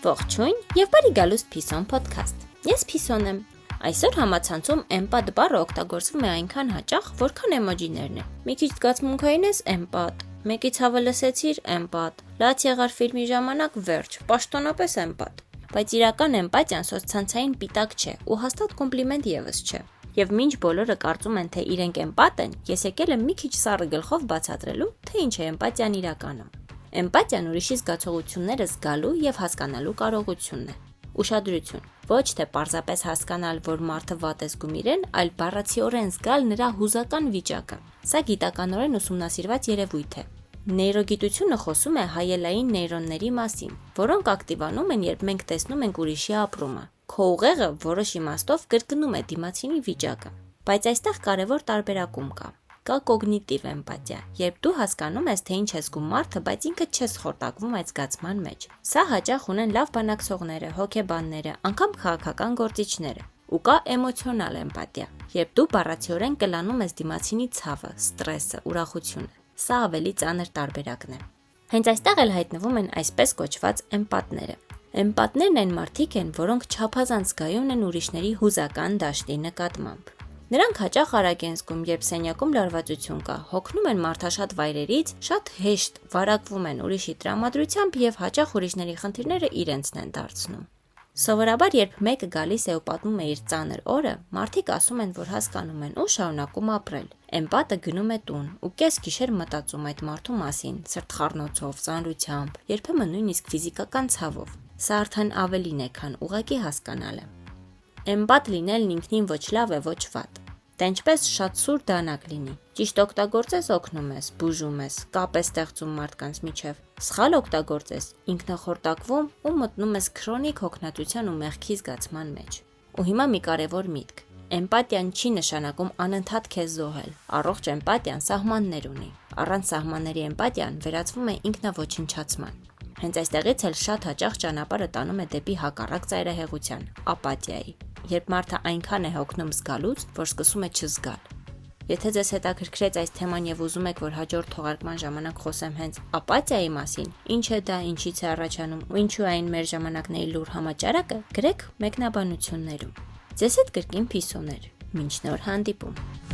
Ողջույն եւ բարի գալուստ Python podcast։ Ես Python եմ։ Այսօր համացանցում empath բառը օգտագործվում է այնքան հաճախ, որքան էմոջիներն են։ Մի քիչ զգացմունքային ես empath, մեկից հավը լսեցիր empath, լաց եղար ֆիլմի ժամանակ վերջ, պաշտոնապես empath։ Բայց իրական էմպաթիան սոցցանցային պիտակ չէ ու հաստատ կոմպլիմենտ եւս չէ։ Եվ մինչ բոլորը կարծում են, թե իրենք էմպաթ են, ես եկել եմ մի քիչ սառը գլխով բացատրելու, թե ինչ է էմպաթիան իրականում։ Էմպաթիան ուրիշի զգացողությունները զգալու եւ հասկանալու կարողությունն է։ Ուշադրություն, ոչ թե պարզապես հասկանալ, որ մարդը վատ է զգում իրեն, այլ բառացիորեն զգալ նրա հուզական վիճակը։ Սա գիտականորեն ուսումնասիրված երևույթ է։ Նեյրոգիտությունը խոսում է հայելային նեյրոնների մասին, որոնք ակտիվանում են, երբ մենք տեսնում ենք ուրիշի ապրումը։ Քո ուղեղը որոշ իմաստով կրկնում է դիմացինի վիճակը։ Բայց այստեղ կարևոր տարբերակում կա։ Կա կոգնիտիվ էմպաթիա, երբ դու հասկանում ես, թե ինչ է զգում մարդը, բայց ինքդ չես խորտակվում այդ զգացման մեջ։ Սա հաճախ ունեն լավ բանակցողները, հոգեբանները, անգամ քաղաքական գործիչները։ Ու կա էմոցիոնալ էմպաթիա, երբ դու բառացիորեն կլանում ես դիմացինի ցավը, ստրեսը, ուրախությունը։ Սա ավելի ծանր տարբերակն է։ Հենց այստեղ էլ հայտնվում են այսպես կոչված էմպաթները։ Էմպաթներն այն մարդիկ են, որոնք չափազանց զգայուն են ուրիշների հուզական դաշտի նկատմամբ։ Նրանք հաճախ արագ են զգում, երբ սենյակում լարվածություն կա, հոգնում են մարդաշատ վայրերից, շատ հեշտ վարակվում են ուրիշի տրամադրությամբ եւ հաճախ ուրիշների խնդիրները իրենցն են դարձնում։ Սովորաբար, երբ մեկը գալիս է ու պատմում է իր ծանր օրը, մարդիկ ասում են, որ հասկանում են ու շարունակում ապրել։ Էմպաթը գնում է տուն ու կես-գիշեր մտածում այդ մարդու մասին, սրտխառնոցով, ծանրությամբ, երբեմն նույնիսկ ֆիզիկական ցավով։ Սա արդեն ավելին է, քան ուղղակի հասկանալը։ Էմպաթ լինելն ինքնին ոչ լավ է, ոչ վատ։ Դա ինչպես շատ սուր դանակ լինի։ Ճիշտ օգտագործես օգնում ես, բուժում ես, կապ ես ստեղծում մարդկանց միջև։ Սխալ օգտագործես, ինքնախորտակվում ու մտնում ես քրոնիկ հոգնածության ու մեղքի զգացման մեջ։ Ու հիմա մի կարևոր միտք։ Էմպաթիան չի նշանակում անընդհատ քեզ զոհել։ Առողջ էմպաթիան սահմաններ ունի։ Առանց սահմանների էմպաթիան վերածվում է ինքնավոչնչացման։ Հենց այստեղից էլ շատ հաճախ ճանապարհը տանում է դեպի հակառակ ծայրահեղության, ապաթիայի, երբ մարդը այնքան է հոգնում զգալուց, որ սկսում է չզգալ։ Եթե ձեզ հետաքրքրեց այս թեման եւ ուզում եք, որ հաջորդ թողարկման ժամանակ խոսեմ հենց ապաթիայի մասին, ինչ է դա, ինչից է առաջանում ու ինչու այն մեր ժամանակների լուր համաճարակը, գրեք մեկնաբանություններում։ Ձեզ հետ կրկին Python-ներ։ Մինչ նոր հանդիպում։